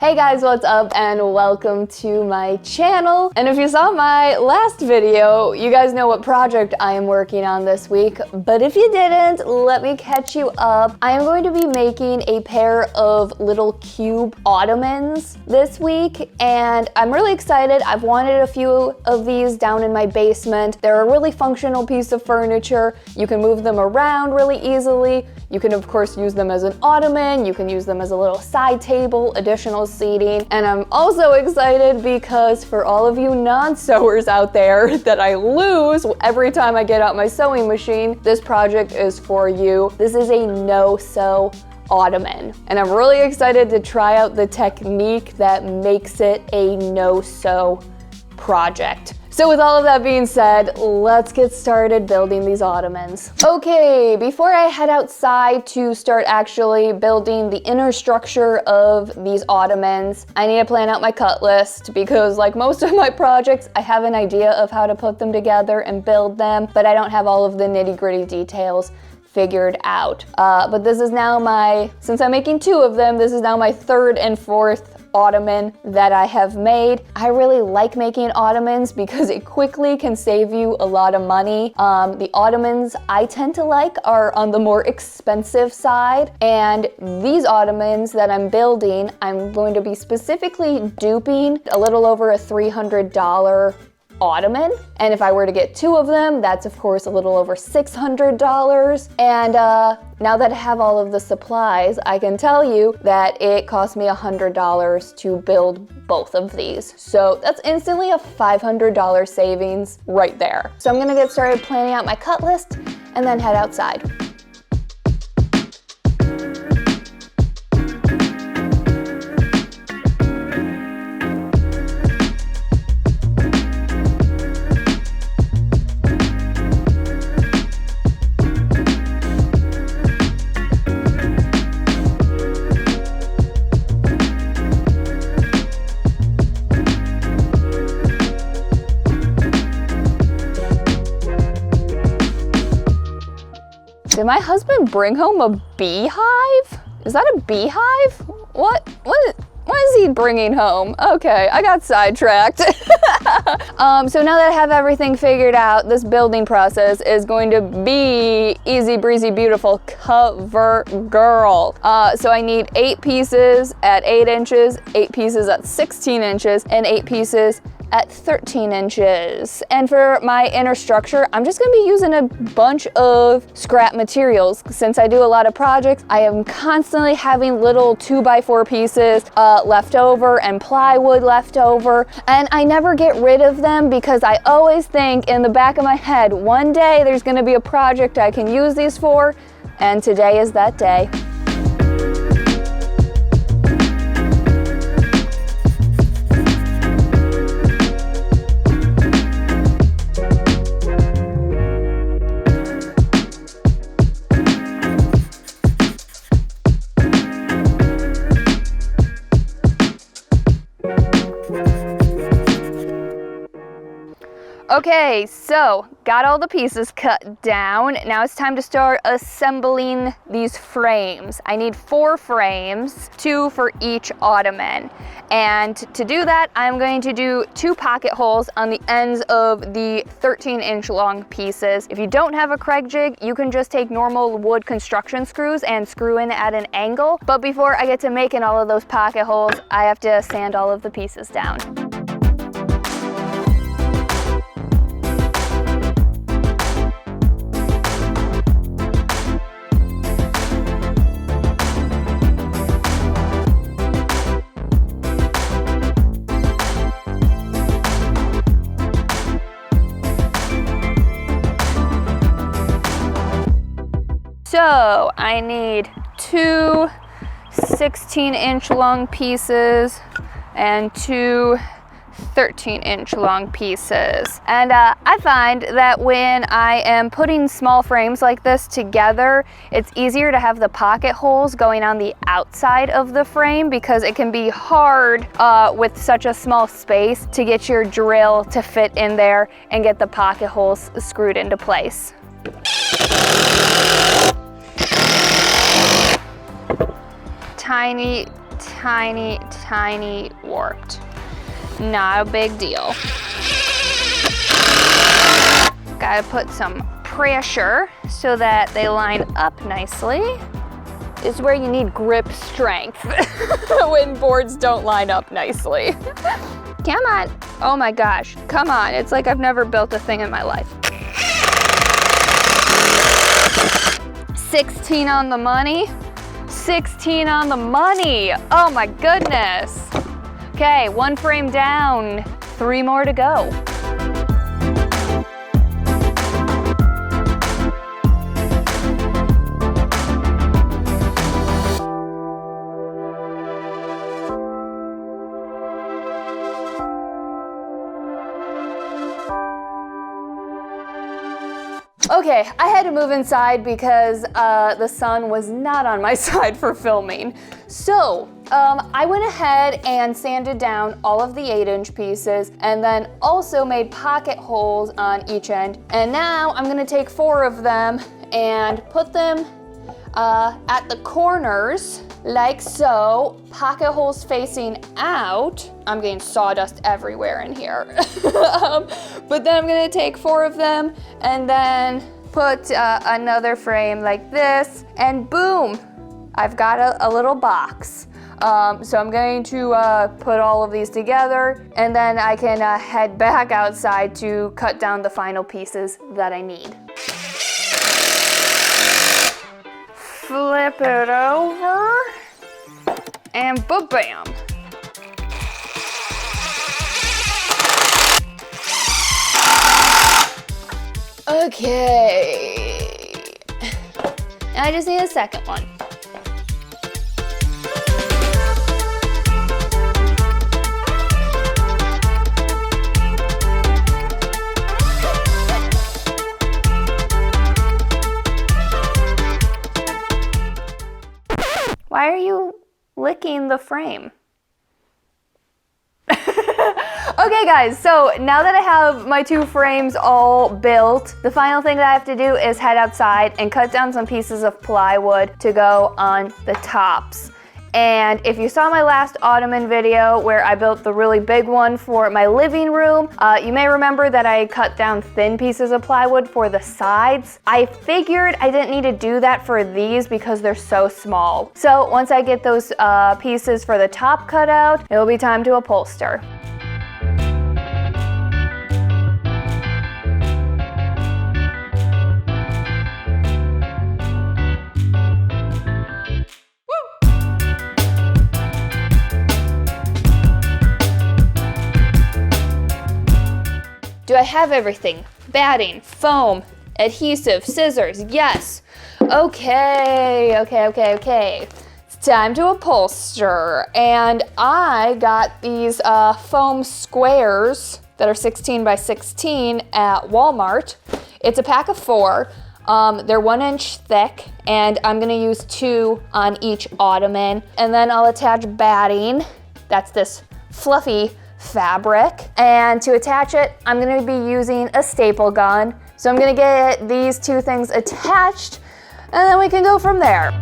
Hey guys, what's up and welcome to my channel. And if you saw my last video, you guys know what project I am working on this week. But if you didn't, let me catch you up. I am going to be making a pair of little cube ottomans this week, and I'm really excited. I've wanted a few of these down in my basement. They're a really functional piece of furniture. You can move them around really easily. You can of course use them as an ottoman. You can use them as a little side table, additional seating. And I'm also excited because for all of you non-sewers out there that I lose every time I get out my sewing machine, this project is for you. This is a no-sew ottoman. And I'm really excited to try out the technique that makes it a no-sew project. So with all of that being said, let's get started building these ottomans. Okay, before I head outside to start actually building the inner structure of these ottomans, I need to plan out my cut list because like most of my projects, I have an idea of how to put them together and build them, but I don't have all of the nitty-gritty details figured out. But this is now since I'm making two of them, this is now my third and fourth ottoman that I have made. I really like making ottomans because it quickly can save you a lot of money. The ottomans I tend to like are on the more expensive side, and these ottomans that I'm building, I'm going to be specifically duping a little over a $300 ottoman. And if I were to get two of them, that's of course a little over $600. And now that I have all of the supplies, I can tell you that it cost me $100 to build both of these. So that's instantly a $500 savings right there. So I'm gonna get started planning out my cut list and then head outside. Did my husband bring home a beehive? Is that a beehive? What is he bringing home? Okay, I got sidetracked. So now that I have everything figured out, this building process is going to be easy breezy beautiful cover girl. So I need 8 pieces at 8 inches, 8 pieces at 16 inches, and 8 pieces at 13 inches. And for my inner structure, I'm just gonna be using a bunch of scrap materials. Since I do a lot of projects, I am constantly having little 2x4 pieces left over and plywood left over, and I never get rid of them because I always think in the back of my head, one day there's gonna be a project I can use these for, and today is that day. Okay, so got all the pieces cut down. Now it's time to start assembling these frames. I need 4 frames, 2 for each ottoman. And to do that, I'm going to do 2 pocket holes on the ends of the 13-inch long pieces. If you don't have a Craig jig, you can just take normal wood construction screws and screw in at an angle. But before I get to making all of those pocket holes, I have to sand all of the pieces down. So I need 2 16-inch long pieces and 2 13-inch long pieces. And I find that when I am putting small frames like this together, it's easier to have the pocket holes going on the outside of the frame because it can be hard with such a small space to get your drill to fit in there and get the pocket holes screwed into place. Tiny tiny, tiny warped. Not a big deal. Gotta put some pressure so that they line up nicely. This is where you need grip strength when boards don't line up nicely. Come on. Oh my gosh, come on. It's like I've never built a thing in my life. 16 on the money. 16 on the money. Oh my goodness. Okay, 1 frame down, 3 more to go. Okay, I had to move inside because the sun was not on my side for filming. So, I went ahead and sanded down all of the 8-inch pieces and then also made pocket holes on each end. And now I'm gonna take 4 of them and put them at the corners like so, pocket holes facing out. I'm getting sawdust everywhere in here. But then I'm gonna take 4 of them and then put another frame like this, and boom, I've got a little box. So I'm going to put all of these together, and then I can head back outside to cut down the final pieces that I need. Flip it over, and ba-bam. Okay. Now I just need a second one. Why are you licking the frame? Okay guys, so now that I have my 2 frames all built, the final thing that I have to do is head outside and cut down some pieces of plywood to go on the tops. And if you saw my last ottoman video where I built the really big one for my living room, you may remember that I cut down thin pieces of plywood for the sides. I figured I didn't need to do that for these because they're so small. So once I get those pieces for the top cut out, it'll be time to upholster. Do I have everything? Batting, foam, adhesive, scissors, yes. Okay. It's time to upholster. And I got these foam squares that are 16 by 16 at Walmart. It's a pack of 4. They're 1 inch thick, and I'm gonna use 2 on each ottoman. And then I'll attach batting. That's this fluffy fabric, and to attach it I'm going to be using a staple gun. So I'm going to get these 2 things attached, and then we can go from there.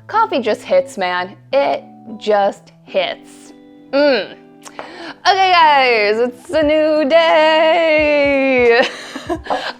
Coffee just hits, man. It just hits. Okay guys, it's a new day.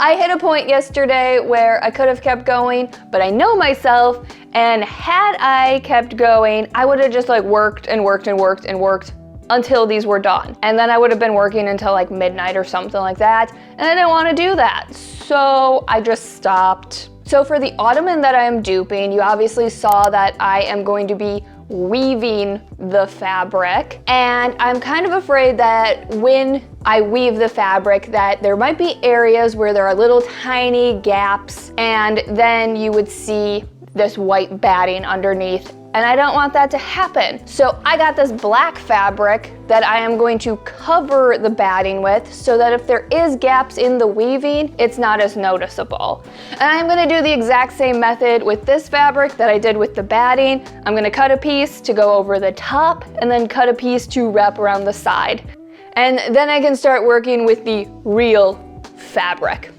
I hit a point yesterday where I could have kept going, but I know myself, and had I kept going, I would have just like worked until these were done. And then I would have been working until like midnight or something like that, and I didn't want to do that. So I just stopped. So for the ottoman that I am duping, you obviously saw that I am going to be weaving the fabric, and I'm kind of afraid that when I weave the fabric that there might be areas where there are little tiny gaps, and then you would see this white batting underneath, and I don't want that to happen. So I got this black fabric that I am going to cover the batting with so that if there is gaps in the weaving, it's not as noticeable. And I'm gonna do the exact same method with this fabric that I did with the batting. I'm gonna cut a piece to go over the top and then cut a piece to wrap around the side. And then I can start working with the real fabric.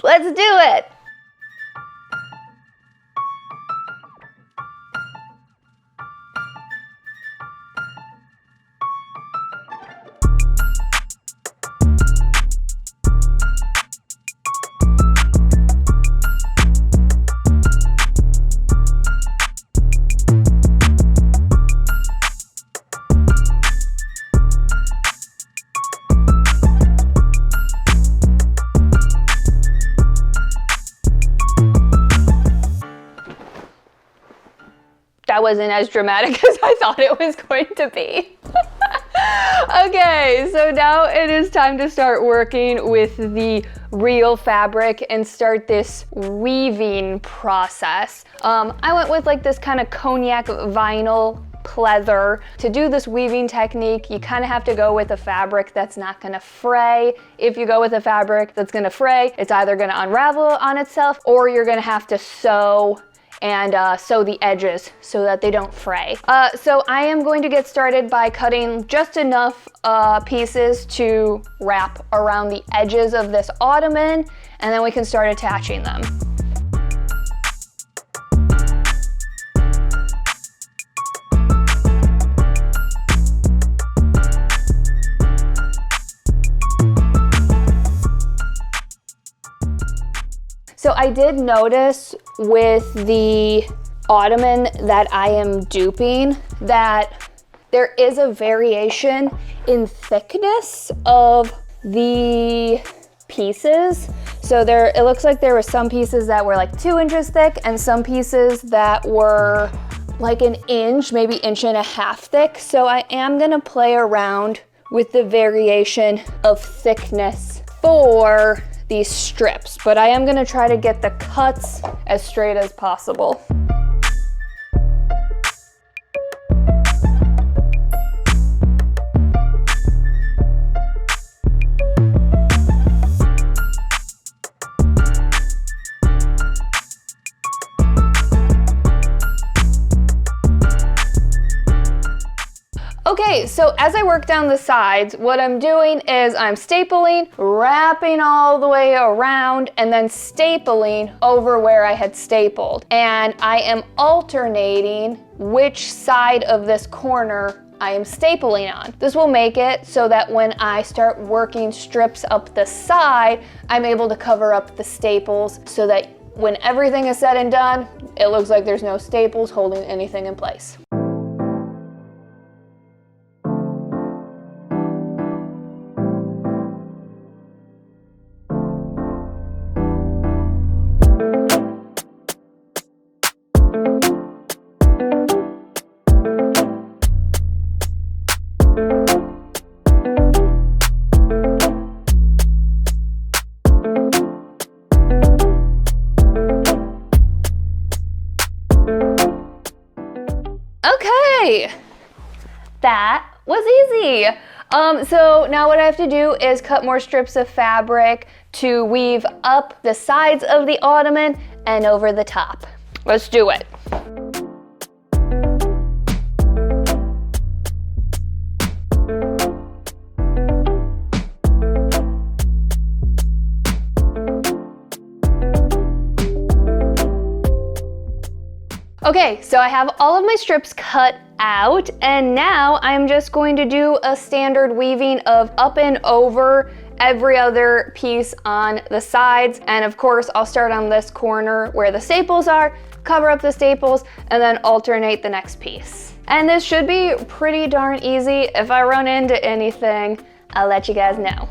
Let's do it! That wasn't as dramatic as I thought it was going to be. Okay, so now it is time to start working with the real fabric and start this weaving process. I went with like this kind of cognac vinyl pleather. To do this weaving technique, you kind of have to go with a fabric that's not gonna fray. If you go with a fabric that's gonna fray, it's either gonna unravel on itself or you're gonna have to sew the edges so that they don't fray. So I am going to get started by cutting just enough pieces to wrap around the edges of this ottoman, and then we can start attaching them. So I did notice with the ottoman that I am duping that there is a variation in thickness of the pieces. So it looks like there were some pieces that were like 2 inches thick and some pieces that were like an inch, maybe 1.5 inches thick. So I am gonna play around with the variation of thickness for these strips, but I am gonna try to get the cuts as straight as possible. Okay, so as I work down the sides, what I'm doing is I'm stapling, wrapping all the way around, and then stapling over where I had stapled. And I am alternating which side of this corner I am stapling on. This will make it so that when I start working strips up the side, I'm able to cover up the staples so that when everything is said and done, it looks like there's no staples holding anything in place. Okay, that was easy. So now what I have to do is cut more strips of fabric to weave up the sides of the ottoman and over the top. Let's do it. Okay, so I have all of my strips cut out, and now I'm just going to do a standard weaving of up and over every other piece on the sides. And of course, I'll start on this corner where the staples are, cover up the staples, and then alternate the next piece. And this should be pretty darn easy. If I run into anything, I'll let you guys know.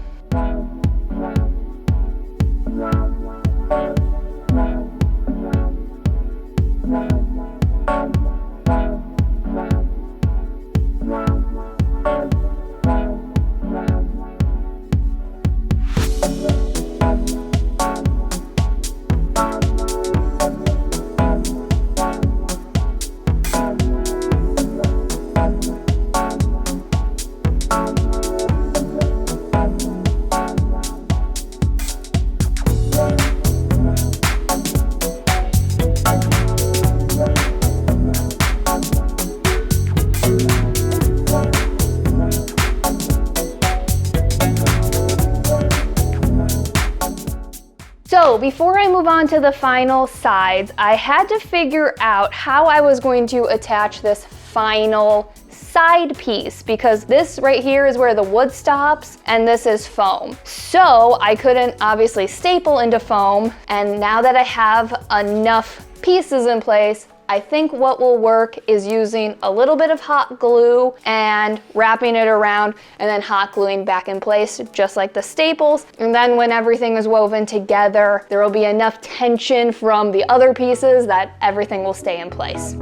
before I move on to the final sides, I had to figure out how I was going to attach this final side piece, because this right here is where the wood stops and this is foam. So I couldn't obviously staple into foam, and now that I have enough pieces in place, I think what will work is using a little bit of hot glue and wrapping it around and then hot gluing back in place just like the staples. And then when everything is woven together, there will be enough tension from the other pieces that everything will stay in place.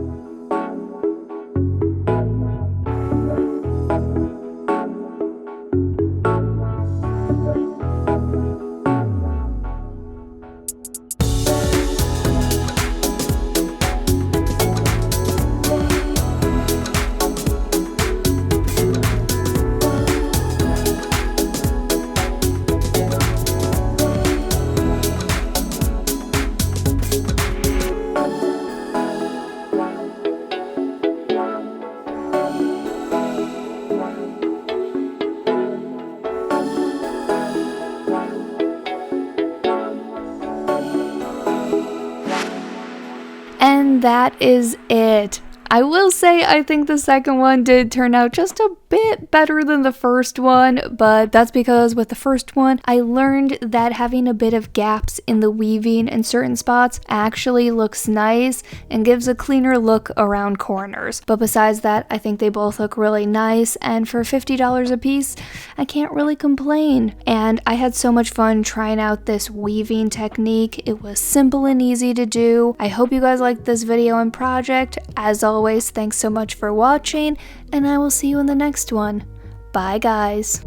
And that is it. I will say I think the second one did turn out just a bit better than the first one, but that's because with the first one, I learned that having a bit of gaps in the weaving in certain spots actually looks nice and gives a cleaner look around corners. But besides that, I think they both look really nice, and for $50 a piece, I can't really complain. And I had so much fun trying out this weaving technique. It was simple and easy to do. I hope you guys liked this video and project. As always, thanks so much for watching, and I will see you in the next one. Bye guys.